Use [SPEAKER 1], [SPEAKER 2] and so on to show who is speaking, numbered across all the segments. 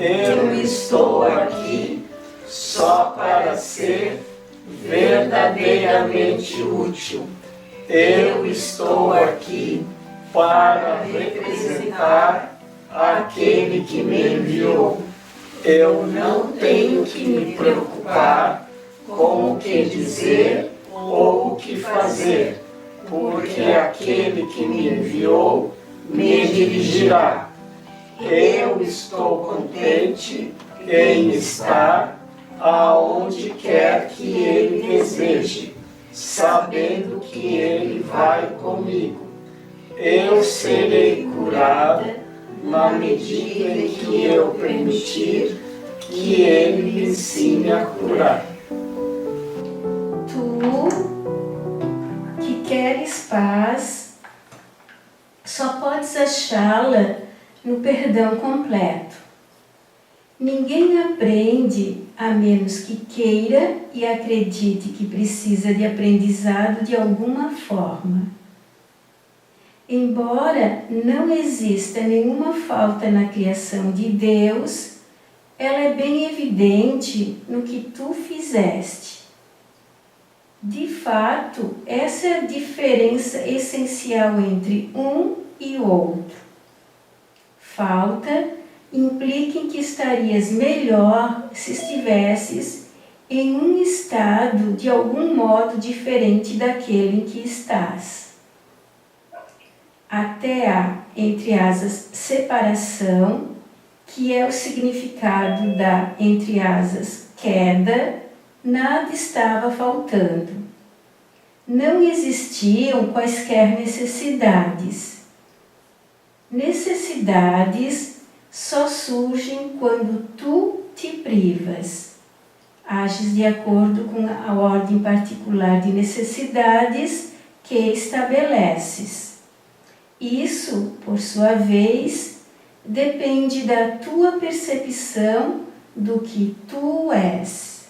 [SPEAKER 1] Eu estou aqui só para ser verdadeiramente útil. Eu estou aqui para representar aquele que me enviou. Eu não tenho que me preocupar com o que dizer ou o que fazer, porque aquele que me enviou me dirigirá. Eu estou contente em estar aonde quer que Ele deseje, sabendo que Ele vai comigo. Eu serei curada na medida em que eu permitir que Ele me ensine a curar.
[SPEAKER 2] Tu que queres paz, só podes achá-la no perdão completo. Ninguém aprende a menos que queira e acredite que precisa de aprendizado de alguma forma. Embora não exista nenhuma falta na criação de Deus, ela é bem evidente no que tu fizeste. De fato, essa é a diferença essencial entre um e outro. Falta implica em que estarias melhor se estivesses em um estado de algum modo diferente daquele em que estás. Até há, entre aspas, separação, que é o significado da, entre aspas, queda, nada estava faltando. Não existiam quaisquer necessidades. Necessidades só surgem quando tu te privas. Ages de acordo com a ordem particular de necessidades que estabeleces. Isso, por sua vez, depende da tua percepção do que tu és.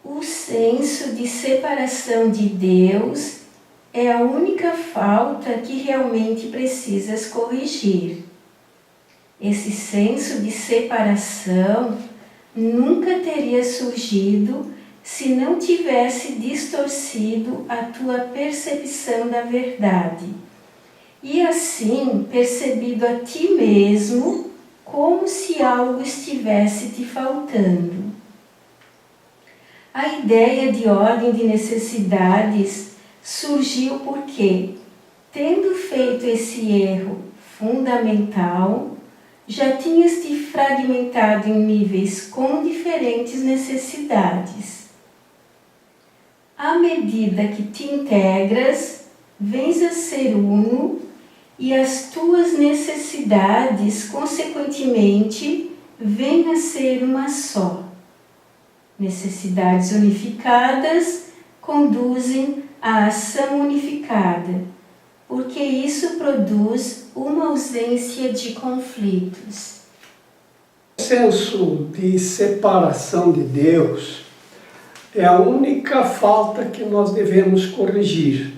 [SPEAKER 2] O senso de separação de Deus é a única falta que realmente precisas corrigir. Esse senso de separação nunca teria surgido se não tivesse distorcido a tua percepção da verdade e assim percebido a ti mesmo como se algo estivesse te faltando. A ideia de ordem de necessidades surgiu porque, tendo feito esse erro fundamental, já tinhas te fragmentado em níveis com diferentes necessidades. À medida que te integras, vens a ser uno e as tuas necessidades, consequentemente, vêm a ser uma só. Necessidades unificadas conduzem à ação unificada, porque isso produz uma ausência de conflitos.
[SPEAKER 1] O senso de separação de Deus é a única falta que nós devemos corrigir.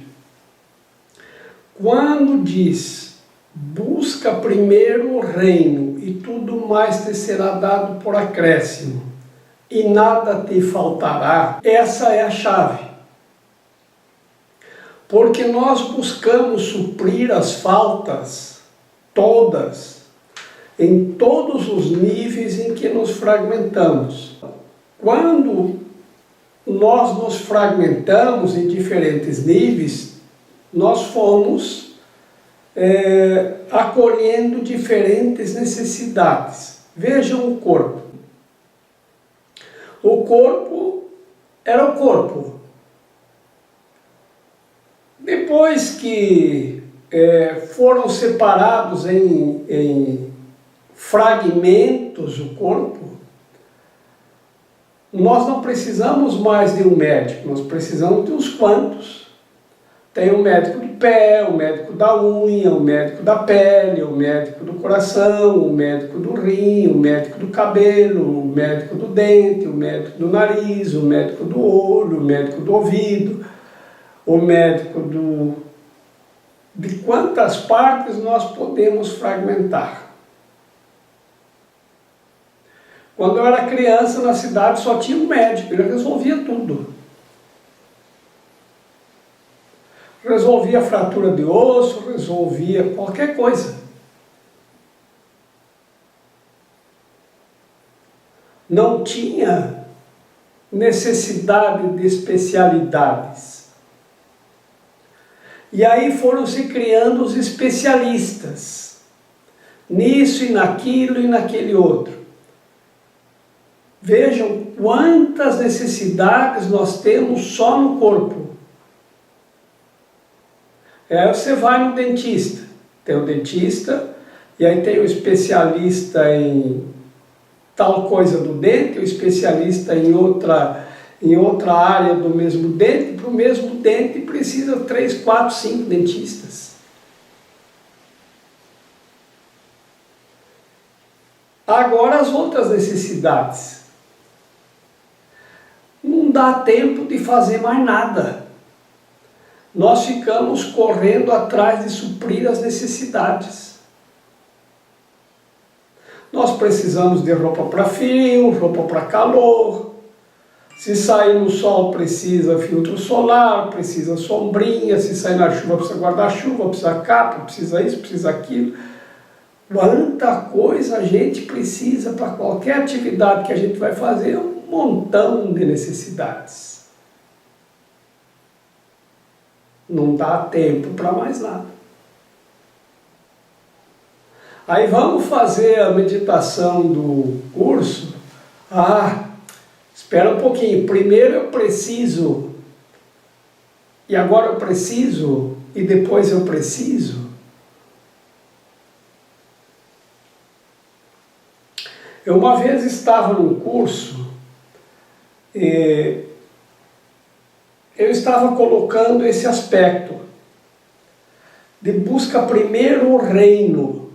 [SPEAKER 1] Quando diz, busca primeiro o reino e tudo mais te será dado por acréscimo, e nada te faltará, essa é a chave. Porque nós buscamos suprir as faltas todas, em todos os níveis em que nos fragmentamos. Quando nós nos fragmentamos em diferentes níveis, nós fomos acolhendo diferentes necessidades. Vejam o corpo. O corpo era o corpo. Depois que foram separados em fragmentos o corpo, nós não precisamos mais de um médico, nós precisamos de uns quantos. Tem o médico do pé, o médico da unha, o médico da pele, o médico do coração, o médico do rim, o médico do cabelo, o médico do dente, o médico do nariz, o médico do olho, o médico do ouvido, o médico de quantas partes nós podemos fragmentar. Quando eu era criança na cidade só tinha um médico, ele resolvia tudo. Resolvia fratura de osso, resolvia qualquer coisa. Não tinha necessidade de especialidades. E aí foram se criando os especialistas, nisso e naquele outro. Vejam quantas necessidades nós temos só no corpo. Aí você vai no dentista, tem o dentista, e aí tem o especialista em tal coisa do dente, o especialista em outra área do mesmo dente. Para o mesmo dente precisa 3, 4, 5 dentistas. Agora as outras necessidades. Não dá tempo de fazer mais nada. Nós ficamos correndo atrás de suprir as necessidades. Nós precisamos de roupa para frio, roupa para calor. Se sair no sol precisa filtro solar, precisa sombrinha. Se sair na chuva precisa guarda-chuva, precisa capa, precisa isso, precisa aquilo. Quanta coisa a gente precisa para qualquer atividade que a gente vai fazer, um montão de necessidades. Não dá tempo para mais nada. Aí vamos fazer a meditação do curso. Espera um pouquinho. Primeiro eu preciso, e agora eu preciso, e depois eu preciso. Eu uma vez estava num curso, eu estava colocando esse aspecto de busca primeiro o reino.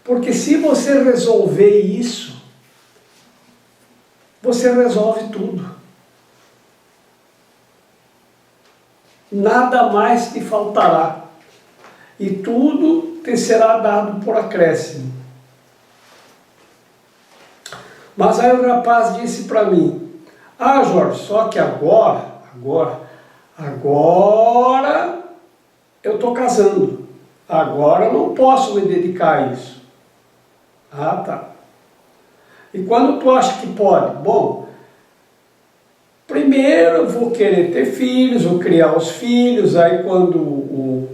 [SPEAKER 1] Porque se você resolver isso, você resolve tudo. Nada mais te faltará. E tudo te será dado por acréscimo. Mas aí o rapaz disse para mim, Jorge, só que agora eu estou casando. Agora eu não posso me dedicar a isso. Tá. E quando tu acha que pode? Bom, primeiro eu vou querer ter filhos, vou criar os filhos, aí quando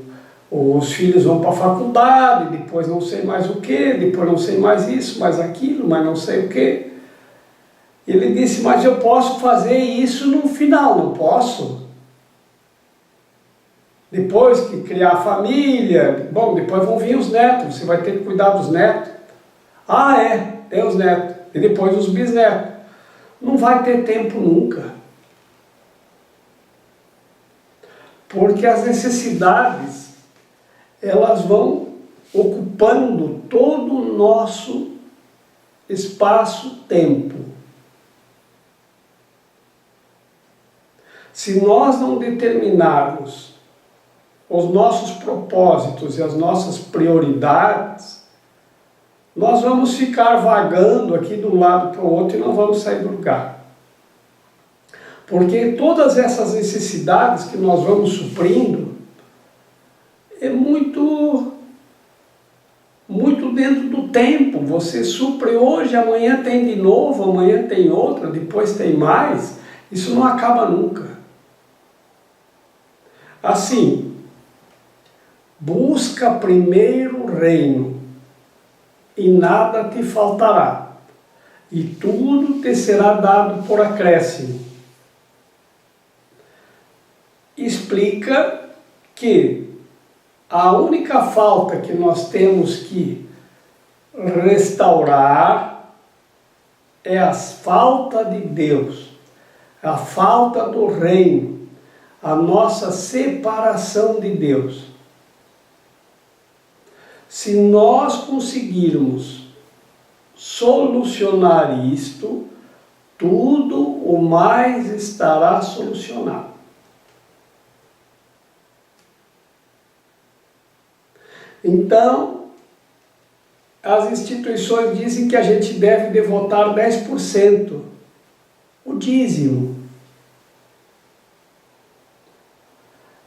[SPEAKER 1] os filhos vão para a faculdade, depois não sei mais o que, depois não sei mais isso, mais aquilo, mas não sei o que. Ele disse, mas eu posso fazer isso no final, não posso? Depois que criar a família, bom, depois vão vir os netos, você vai ter que cuidar dos netos. Tem os netos, e depois os bisnetos. Não vai ter tempo nunca. Porque as necessidades, elas vão ocupando todo o nosso espaço-tempo. Se nós não determinarmos os nossos propósitos e as nossas prioridades, nós vamos ficar vagando aqui de um lado para o outro e não vamos sair do lugar. Porque todas essas necessidades que nós vamos suprindo é muito dentro do tempo. Você supre hoje, amanhã tem de novo, amanhã tem outra, depois tem mais. Isso não acaba nunca. Assim, busca primeiro o reino, e nada te faltará, e tudo te será dado por acréscimo. Explica que a única falta que nós temos que restaurar é a falta de Deus, a falta do reino, a nossa separação de Deus. Se nós conseguirmos solucionar isto, tudo o mais estará solucionado. Então, as instituições dizem que a gente deve devotar 10%, o dízimo.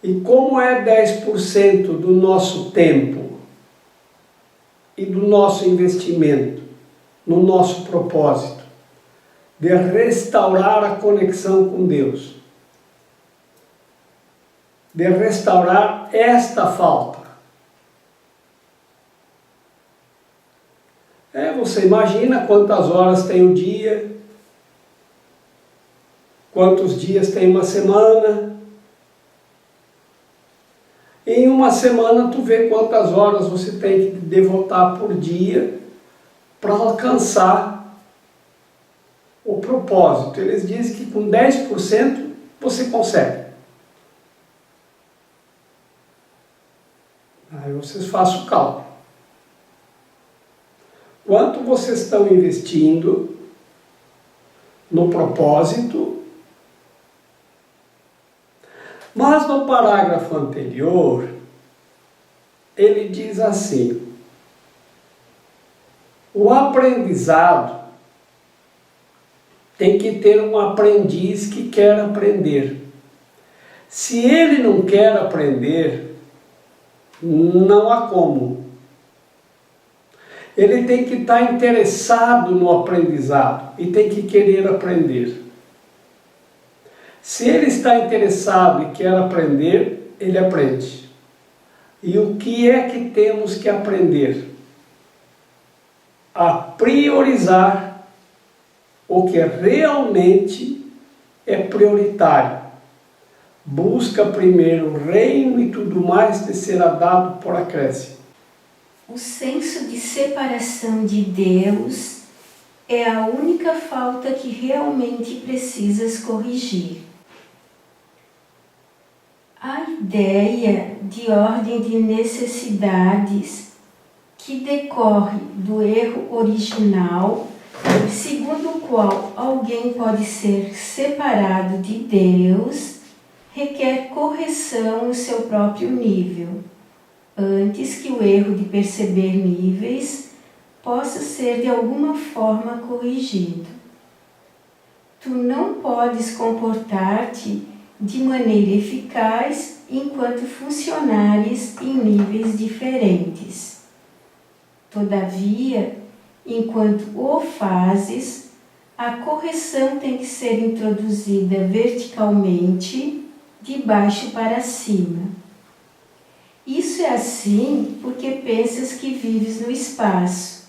[SPEAKER 1] E como é 10% do nosso tempo e do nosso investimento no nosso propósito de restaurar a conexão com Deus, de restaurar esta falta. Você imagina quantas horas tem um dia, quantos dias tem uma semana. Em uma semana tu vê quantas horas você tem que devotar por dia para alcançar o propósito. Eles dizem que com 10% você consegue. Aí vocês façam o cálculo. Quanto vocês estão investindo no propósito? Mas no parágrafo anterior, ele diz assim: o aprendizado tem que ter um aprendiz que quer aprender. Se ele não quer aprender, não há como. Ele tem que estar interessado no aprendizado e tem que querer aprender. Se ele está interessado e quer aprender, ele aprende. E o que é que temos que aprender? A priorizar o que realmente é prioritário. Busca primeiro o reino e tudo mais te será dado por acréscimo.
[SPEAKER 2] O senso de separação de Deus é a única falta que realmente precisas corrigir. A ideia de ordem de necessidades que decorre do erro original, segundo o qual alguém pode ser separado de Deus, requer correção no seu próprio nível, antes que o erro de perceber níveis possa ser de alguma forma corrigido. Tu não podes comportar-te de maneira eficaz enquanto funcionares em níveis diferentes. Todavia, enquanto o fazes, a correção tem que ser introduzida verticalmente, de baixo para cima. Isso é assim porque pensas que vives no espaço,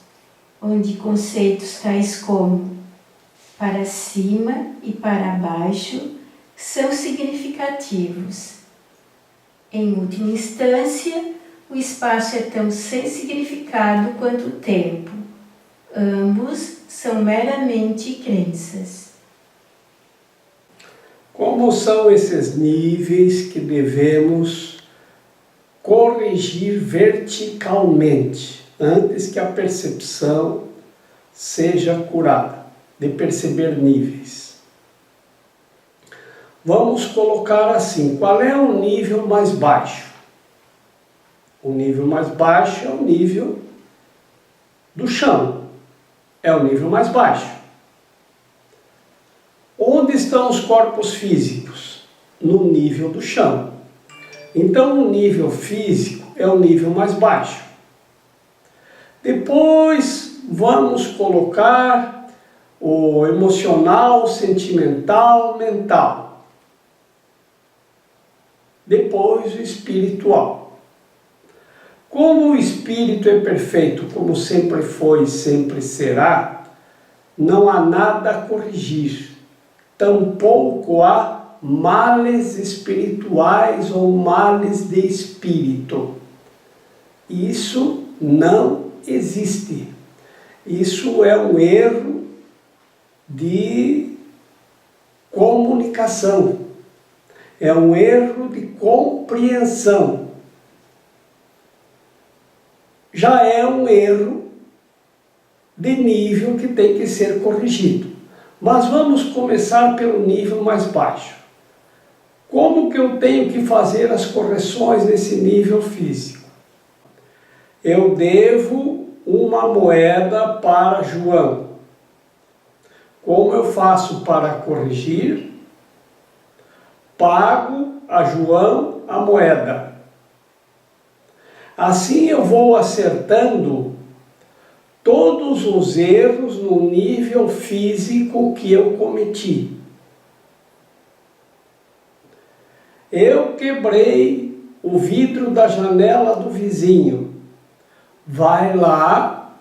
[SPEAKER 2] onde conceitos tais como para cima e para baixo são significativos. Em última instância, o espaço é tão sem significado quanto o tempo. Ambos são meramente crenças.
[SPEAKER 1] Como são esses níveis que devemos corrigir verticalmente, antes que a percepção seja curada, de perceber níveis? Vamos colocar assim: qual é o nível mais baixo? O nível mais baixo é o nível do chão, é o nível mais baixo. Onde estão os corpos físicos? No nível do chão. Então, o nível físico é o nível mais baixo. Depois, vamos colocar o emocional, sentimental, mental. Depois, o espiritual. Como o espírito é perfeito, como sempre foi e sempre será, não há nada a corrigir. Tampouco há males espirituais ou males de espírito. Isso não existe. Isso é um erro de comunicação. É um erro de compreensão. Já é um erro de nível que tem que ser corrigido. Mas vamos começar pelo nível mais baixo. Como que eu tenho que fazer as correções nesse nível físico? Eu devo uma moeda para João. Como eu faço para corrigir? Pago a João a moeda. Assim eu vou acertando todos os erros no nível físico que eu cometi. Eu quebrei o vidro da janela do vizinho. Vai lá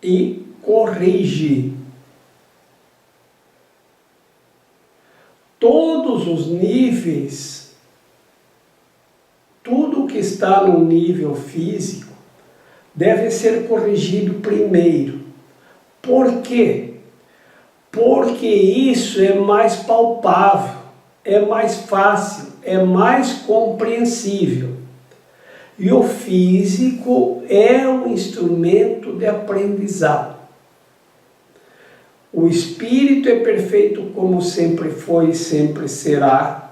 [SPEAKER 1] e corrige. Todos os níveis, tudo que está no nível físico, deve ser corrigido primeiro. Por quê? Porque isso é mais palpável, é mais fácil, é mais compreensível. E o físico é um instrumento de aprendizado. O espírito é perfeito como sempre foi e sempre será.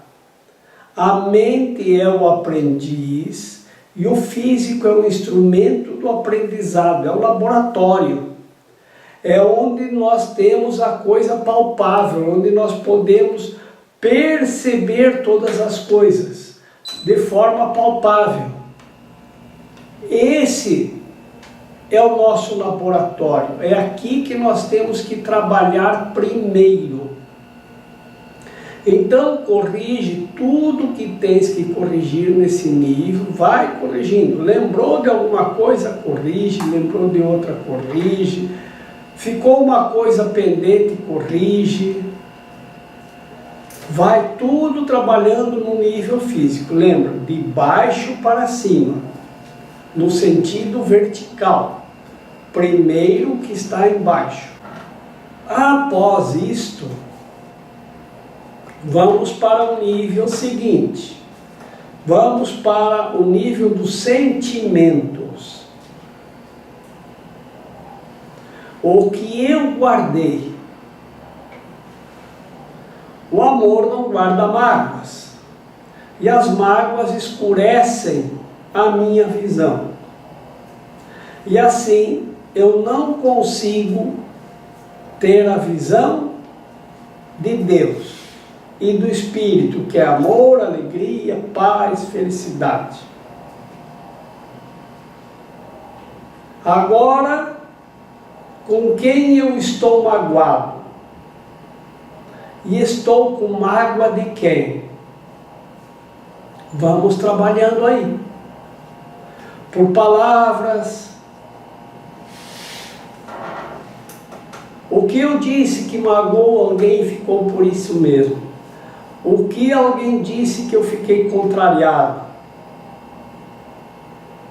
[SPEAKER 1] A mente é o aprendiz e o físico é um instrumento do aprendizado, é o laboratório. É onde nós temos a coisa palpável, onde nós podemos perceber todas as coisas de forma palpável. Esse é o nosso laboratório, é aqui que nós temos que trabalhar primeiro. Então corrige tudo que tens que corrigir nesse nível, vai corrigindo. Lembrou de alguma coisa, corrige, lembrou de outra, corrige. Ficou uma coisa pendente, corrige. Vai tudo trabalhando no nível físico. Lembra, de baixo para cima, no sentido vertical. Primeiro que está embaixo. Após isto, vamos para o nível seguinte. Vamos para o nível dos sentimentos. O que eu guardei. O amor não guarda mágoas. E as mágoas escurecem a minha visão. E assim eu não consigo ter a visão de Deus e do Espírito, que é amor, alegria, paz, felicidade. Agora, com quem eu estou magoado? E estou com mágoa de quem? Vamos trabalhando aí. Por palavras. O que eu disse que magoou alguém ficou por isso mesmo. O que alguém disse que eu fiquei contrariado.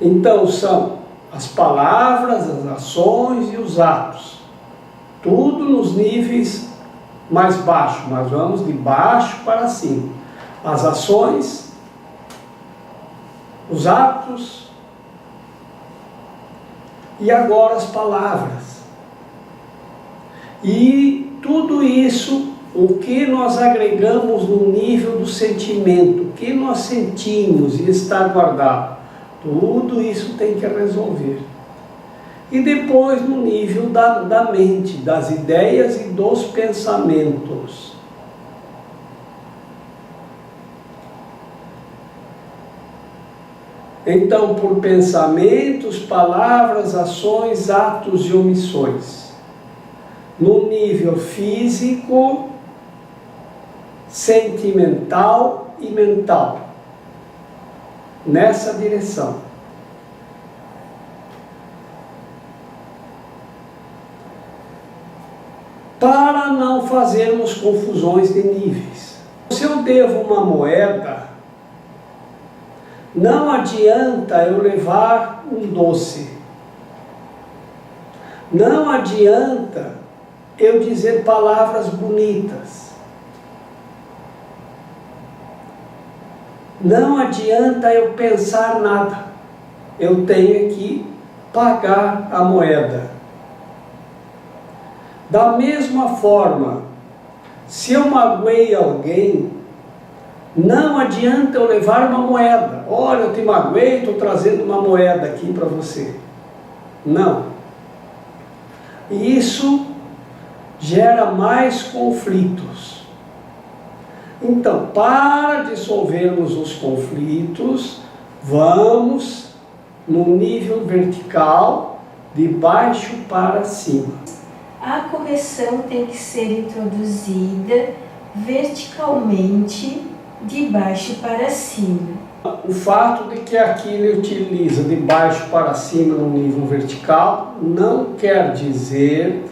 [SPEAKER 1] Então são as palavras, as ações e os atos. Tudo nos níveis mais baixos. Nós vamos de baixo para cima. As ações, os atos e agora as palavras. E tudo isso, o que nós agregamos no nível do sentimento, o que nós sentimos e está guardado, tudo isso tem que resolver. E depois no nível da mente, das ideias e dos pensamentos. Então, por pensamentos, palavras, ações, atos e omissões. No nível físico, sentimental e mental. Nessa direção. Para não fazermos confusões de níveis. Se eu devo uma moeda, não adianta eu levar um doce. Não adianta eu dizer palavras bonitas. Não adianta eu pensar nada. Eu tenho que pagar a moeda. Da mesma forma, se eu magoei alguém, não adianta eu levar uma moeda. Olha, eu te magoei, estou trazendo uma moeda aqui para você. Não. E isso gera mais conflitos. Então, para dissolvermos os conflitos, vamos no nível vertical, de baixo para cima.
[SPEAKER 2] A correção tem que ser introduzida verticalmente, de baixo para cima.
[SPEAKER 1] O fato de que aqui ele utiliza de baixo para cima no nível vertical não quer dizer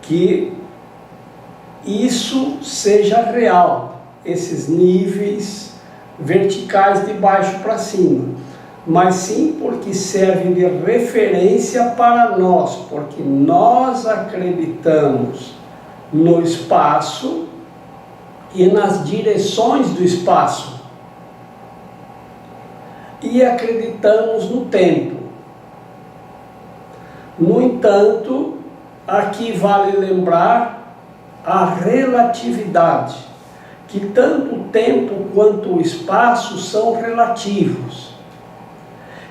[SPEAKER 1] que isso seja real, esses níveis verticais de baixo para cima, mas sim porque serve de referência para nós, porque nós acreditamos no espaço e nas direções do espaço. E acreditamos no tempo. No entanto, aqui vale lembrar a relatividade, que tanto o tempo quanto o espaço são relativos.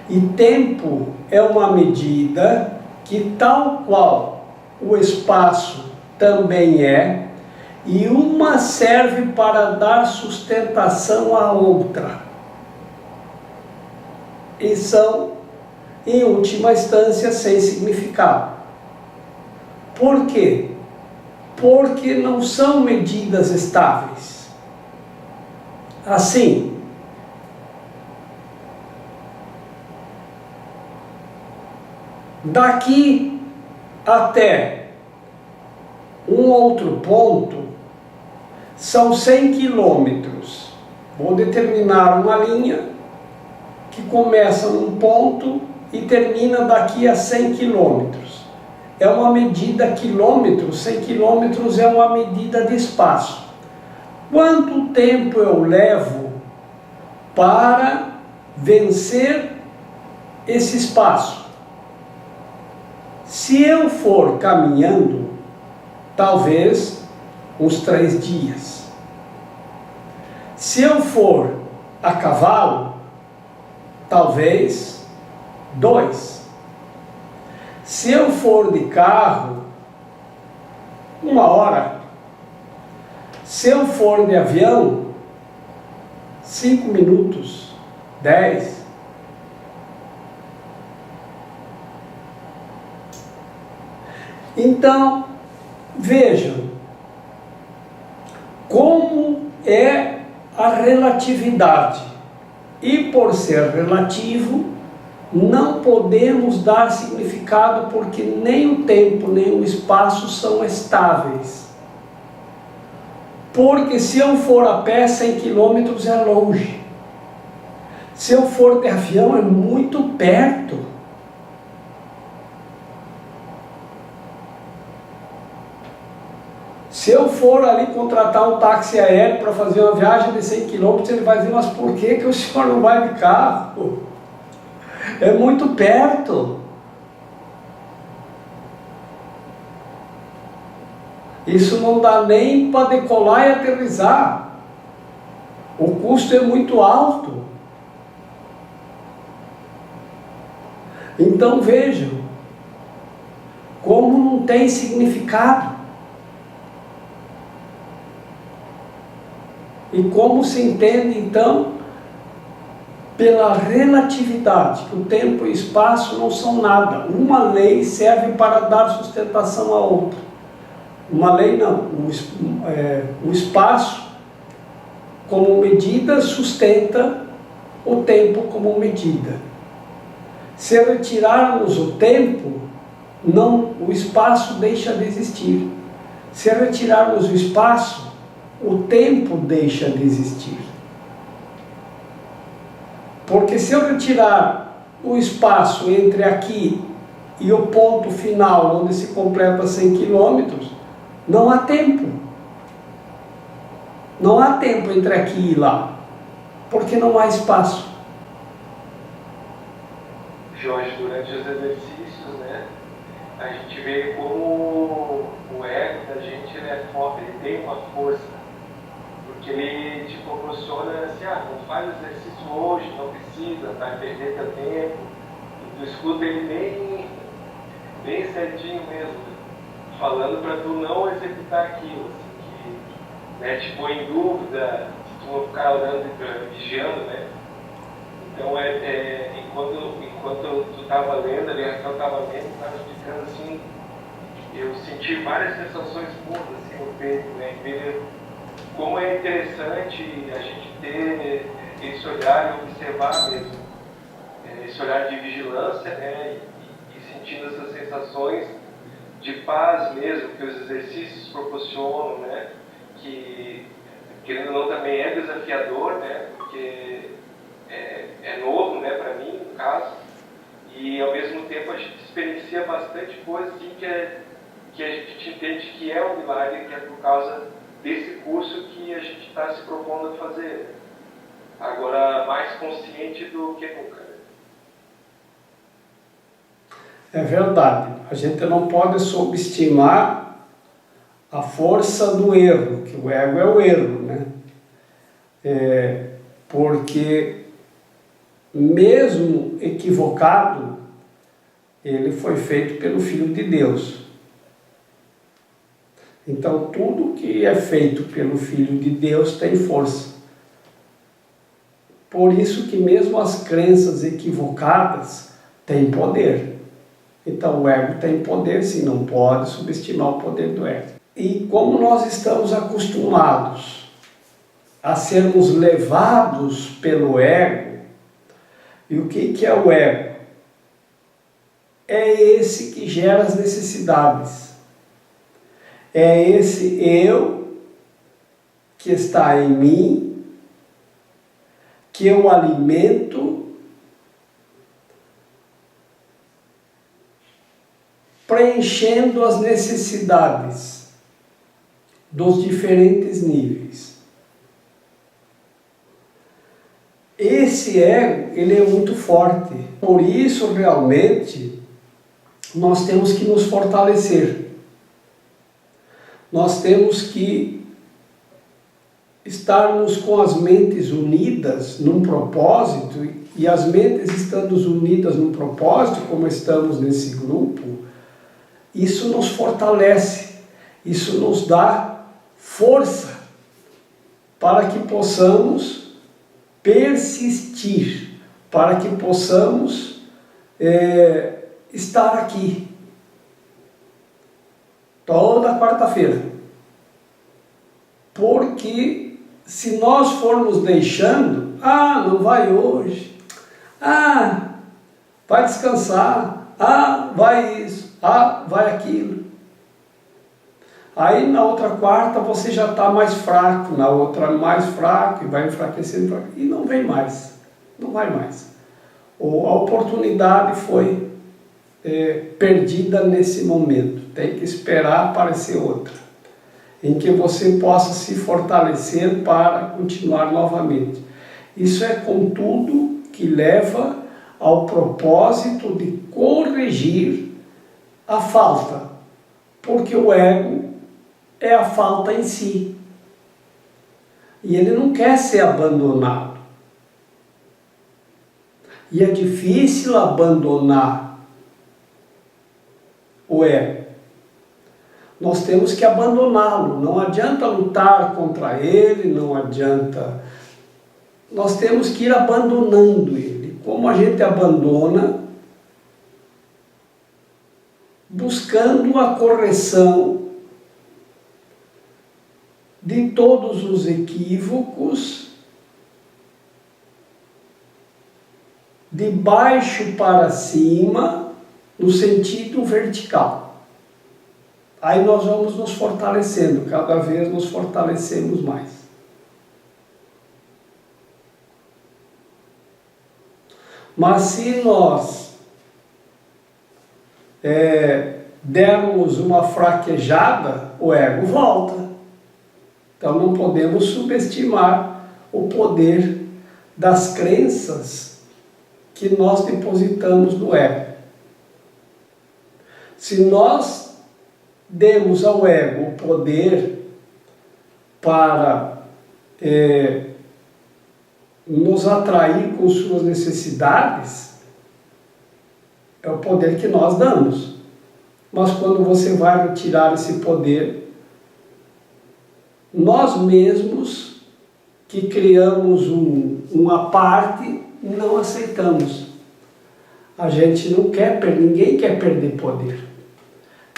[SPEAKER 1] E tempo é uma medida que, tal qual o espaço também é, e uma serve para dar sustentação à outra. E são, em última instância, sem significado. Por quê? Porque não são medidas estáveis. Assim, daqui até um outro ponto são 100 quilômetros. Vou determinar uma linha que começa num ponto e termina daqui a 100 quilômetros. É uma medida quilômetros, 100 quilômetros é uma medida de espaço. Quanto tempo eu levo para vencer esse espaço? Se eu for caminhando, talvez uns 3 dias. Se eu for a cavalo, talvez 2. Se eu for de carro, 1 hora. Se eu for de avião, 5 minutos, 10. Então, vejam como é a relatividade. E por ser relativo, não podemos dar significado porque nem o tempo nem o espaço são estáveis. Porque se eu for a pé, 100 quilômetros é longe. Se eu for de avião, é muito perto. Se eu for ali contratar um táxi aéreo para fazer uma viagem de 100 quilômetros, ele vai dizer, mas por que o senhor não vai de carro? É muito perto. Isso não dá nem para decolar e aterrissar. O custo é muito alto. Então vejam como não tem significado. E como se entende, então, pela relatividade, que o tempo e o espaço não são nada. Uma lei serve para dar sustentação à outra. Uma lei não. O espaço, como medida, sustenta o tempo como medida. Se retirarmos o tempo, o espaço deixa de existir. Se retirarmos o espaço, o tempo deixa de existir. Porque se eu retirar o espaço entre aqui e o ponto final, onde se completa 100 quilômetros, não há tempo. Não há tempo entre aqui e lá, porque não há espaço.
[SPEAKER 3] Jorge, durante os exercícios, né, a gente vê como o ego da gente é forte, ele tem uma força. Porque ele te proporciona assim, não faz exercício hoje, não precisa, vai perder teu tempo. E tu escuta ele bem certinho mesmo, falando para tu não executar aquilo, assim, que, né, te põe em dúvida, se tu não ficar orando e vigiando, né? Então, enquanto tu estava lendo, ali, a Raquel estava lendo, estava explicando assim, eu senti várias sensações boas assim, no peito, né? Ver como é interessante a gente ter esse olhar e observar mesmo, esse olhar de vigilância, né? E sentindo essas sensações de paz mesmo que os exercícios proporcionam, né? Que, querendo ou não, também é desafiador, né? Porque é novo, né, para mim, no caso, e ao mesmo tempo a gente experiencia bastante coisa assim, que a gente entende que é um milagre, que é por causa desse curso que a gente está se propondo a fazer. Agora, mais consciente do que nunca.
[SPEAKER 1] É verdade. A gente não pode subestimar a força do erro, que o ego é o erro, né? Porque mesmo equivocado, ele foi feito pelo Filho de Deus. Então, tudo que é feito pelo Filho de Deus tem força. Por isso que mesmo as crenças equivocadas têm poder. Então, o ego tem poder, sim, não pode subestimar o poder do ego. E como nós estamos acostumados a sermos levados pelo ego, e o que é o ego? É esse que gera as necessidades. É esse eu que está em mim, que eu alimento, preenchendo as necessidades dos diferentes níveis. Esse ego, ele é muito forte. Por isso, realmente, nós temos que nos fortalecer. Nós temos que estarmos com as mentes unidas num propósito, e as mentes estando unidas num propósito, como estamos nesse grupo, isso nos fortalece, isso nos dá força para que possamos persistir, para que possamos estar aqui toda quarta-feira. Porque se nós formos deixando, não vai hoje, vai descansar, vai isso, vai aquilo. Aí na outra quarta você já está mais fraco, na outra mais fraco, e vai enfraquecendo, e não vem mais, não vai mais. A oportunidade foi perdida nesse momento, tem que esperar aparecer outra, em que você possa se fortalecer para continuar novamente. Isso é, contudo, que leva ao propósito de corrigir a falta, porque o ego é a falta em si. E ele não quer ser abandonado. E é difícil abandonar o ego. Nós temos que abandoná-lo. Não adianta lutar contra ele, não adianta. Nós temos que ir abandonando ele. Como a gente abandona? Buscando a correção de todos os equívocos, de baixo para cima, no sentido vertical. Aí nós vamos nos fortalecendo, cada vez nos fortalecemos mais. Mas se nós dermos uma fraquejada, o ego volta. Então não podemos subestimar o poder das crenças que nós depositamos no ego. Se nós demos ao ego o poder para nos atrair com suas necessidades, é o poder que nós damos. mas quando você vai retirar esse poder, nós mesmos que criamos uma parte, não aceitamos. A gente não quer, ninguém quer perder poder.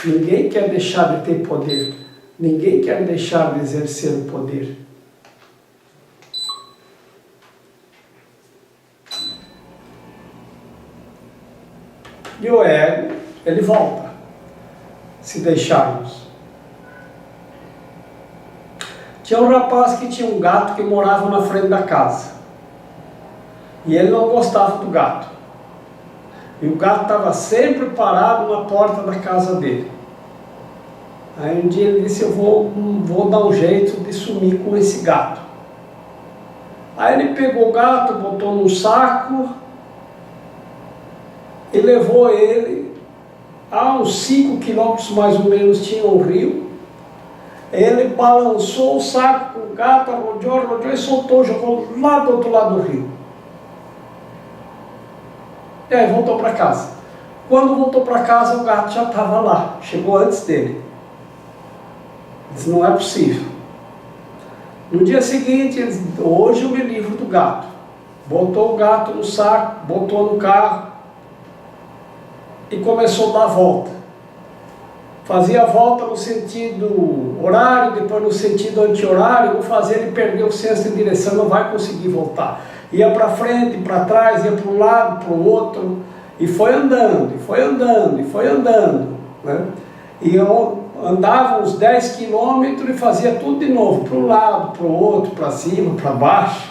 [SPEAKER 1] Ninguém quer deixar de ter poder. Ninguém quer deixar de exercer o poder. E o ego, ele volta, se deixarmos. Tinha um rapaz que tinha um gato que morava na frente da casa. E ele não gostava do gato. E o gato estava sempre parado na porta da casa dele. Aí um dia ele disse, eu vou dar um jeito de sumir com esse gato. Aí ele pegou o gato, botou num saco e levou ele a uns 5 quilômetros mais ou menos, tinha um rio. Ele balançou o saco com o gato, rodeou e soltou, jogou lá do outro lado do rio. E aí voltou para casa. Quando voltou para casa, o gato já estava lá, chegou antes dele. Disse, não é possível. No dia seguinte, ele disse, hoje eu me livro do gato. Botou o gato no saco, botou no carro e começou a dar a volta. Fazia a volta no sentido horário, depois no sentido anti-horário, vou fazer ele perder o senso de direção, não vai conseguir voltar. Ia para frente, para trás, ia para um lado, para o outro, e foi andando, e foi andando, e foi andando, né? E eu andava uns 10 quilômetros e fazia tudo de novo, para um lado, para o outro, para cima, para baixo.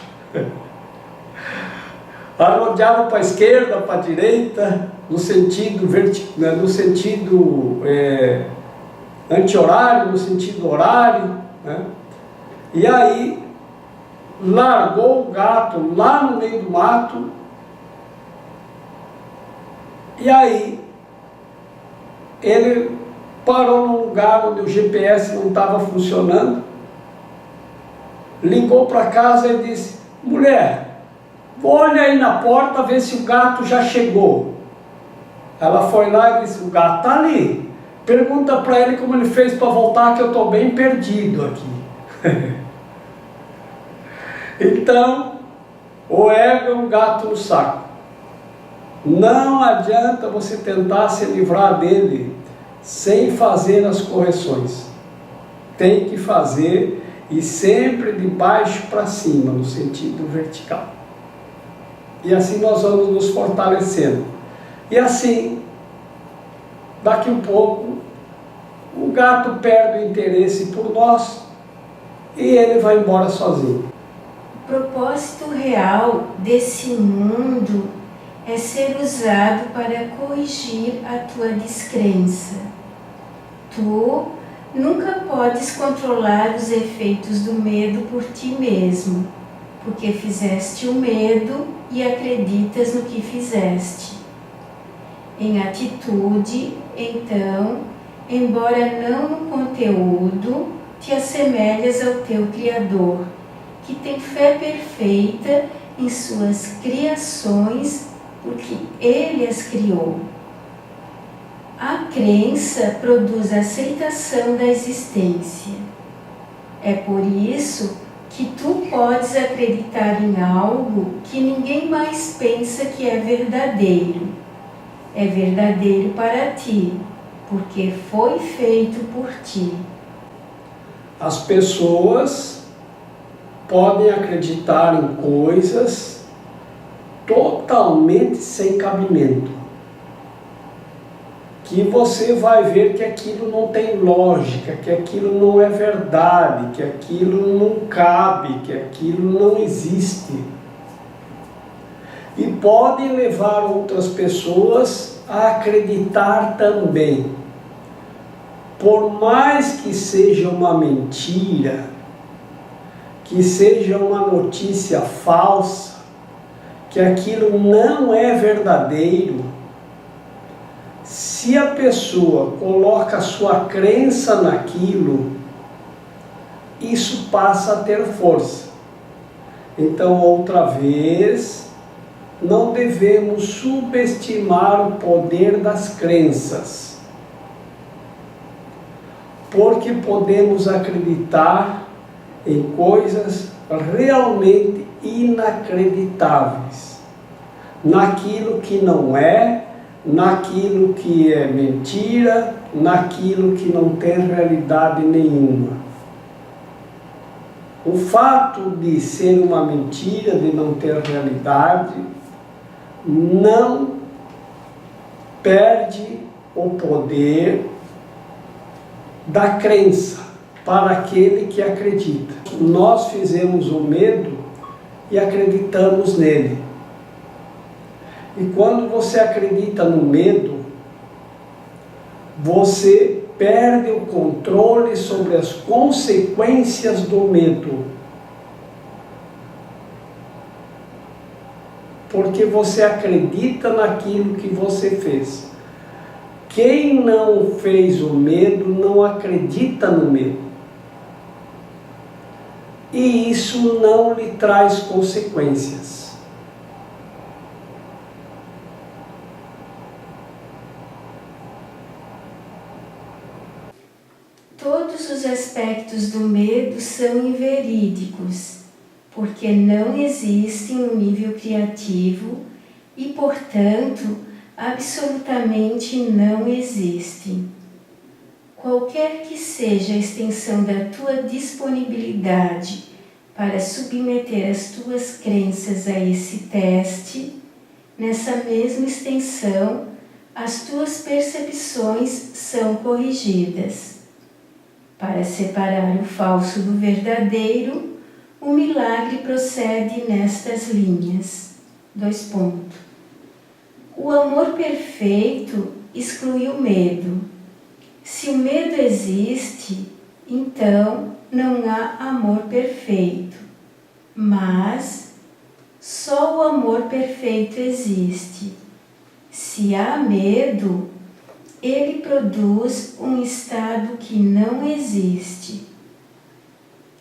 [SPEAKER 1] Rodeava para a esquerda, para a direita, no sentido anti-horário, no sentido horário, né? E aí largou o gato lá no meio do mato, e aí ele parou num lugar onde o GPS não estava funcionando, ligou para casa e disse, mulher, olha aí na porta ver se o gato já chegou. Ela foi lá e disse, o gato está ali, pergunta para ele como ele fez para voltar, que eu estou bem perdido aqui. Então, o ego é um gato no saco. Não adianta você tentar se livrar dele sem fazer as correções. Tem que fazer, e sempre de baixo para cima, no sentido vertical. E assim nós vamos nos fortalecendo. E assim, daqui um pouco, o gato perde o interesse por nós e ele vai embora sozinho.
[SPEAKER 2] O propósito real desse mundo é ser usado para corrigir a tua descrença. Tu nunca podes controlar os efeitos do medo por ti mesmo, porque fizeste o medo e acreditas no que fizeste. Em atitude, então, embora não no conteúdo, te assemelhas ao teu Criador, que tem fé perfeita em suas criações, porque Ele as criou. A crença produz a aceitação da existência. É por isso que tu podes acreditar em algo que ninguém mais pensa que é verdadeiro. É verdadeiro para ti, porque foi feito por ti.
[SPEAKER 1] As pessoas podem acreditar em coisas totalmente sem cabimento, que você vai ver que aquilo não tem lógica, que aquilo não é verdade, que aquilo não cabe, que aquilo não existe. E pode levar outras pessoas a acreditar também. Por mais que seja uma mentira, que seja uma notícia falsa, que aquilo não é verdadeiro, se a pessoa coloca a sua crença naquilo, isso passa a ter força. Então, outra vez, não devemos subestimar o poder das crenças. porque podemos acreditar em coisas realmente inacreditáveis, naquilo que não é, naquilo que é mentira, naquilo que não tem realidade nenhuma. O fato de ser uma mentira, de não ter realidade, não perde o poder da crença para aquele que acredita. Nós fizemos o medo e acreditamos nele. E quando você acredita no medo, você perde o controle sobre as consequências do medo. Porque você acredita naquilo que você fez. Quem não fez o medo não acredita no medo. E isso não lhe traz consequências.
[SPEAKER 2] Todos os aspectos do medo são inverídicos, porque não existem no nível criativo e, portanto, absolutamente não existem. Qualquer que seja a extensão da tua disponibilidade para submeter as tuas crenças a esse teste, nessa mesma extensão, as tuas percepções são corrigidas. Para separar o falso do verdadeiro, o milagre procede nestas linhas. 2 pontos. O amor perfeito exclui o medo. Se o medo existe, então não há amor perfeito. Mas só o amor perfeito existe. Se há medo, ele produz um estado que não existe.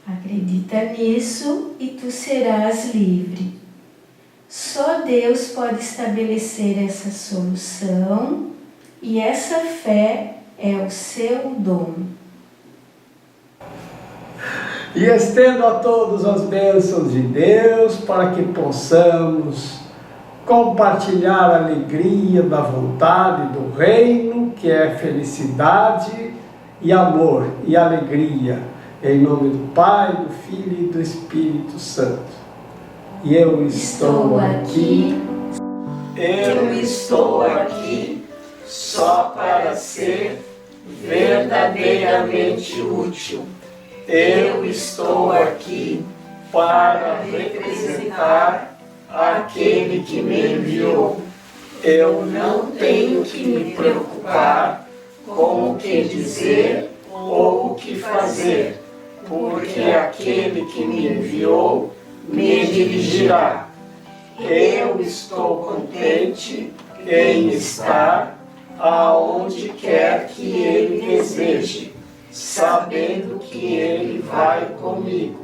[SPEAKER 2] Acredita nisso e tu serás livre. Só Deus pode estabelecer essa solução e essa fé é o seu dom.
[SPEAKER 1] E estendo a todos as bênçãos de Deus para que possamos compartilhar a alegria da vontade do reino, que é felicidade e amor e alegria. Em nome do Pai, do Filho e do Espírito Santo. E eu estou aqui,
[SPEAKER 4] eu estou aqui só para ser verdadeiramente útil. Eu estou aqui para representar aquele que me enviou. Eu não tenho que me preocupar com o que dizer ou o que fazer, porque aquele que me enviou me dirigirá. Eu estou contente em estar aonde quer que Ele deseje, sabendo que Ele vai comigo.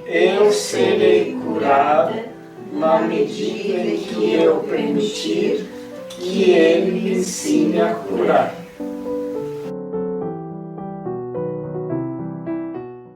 [SPEAKER 4] Eu serei curada na medida em que eu permitir que Ele me ensine a curar.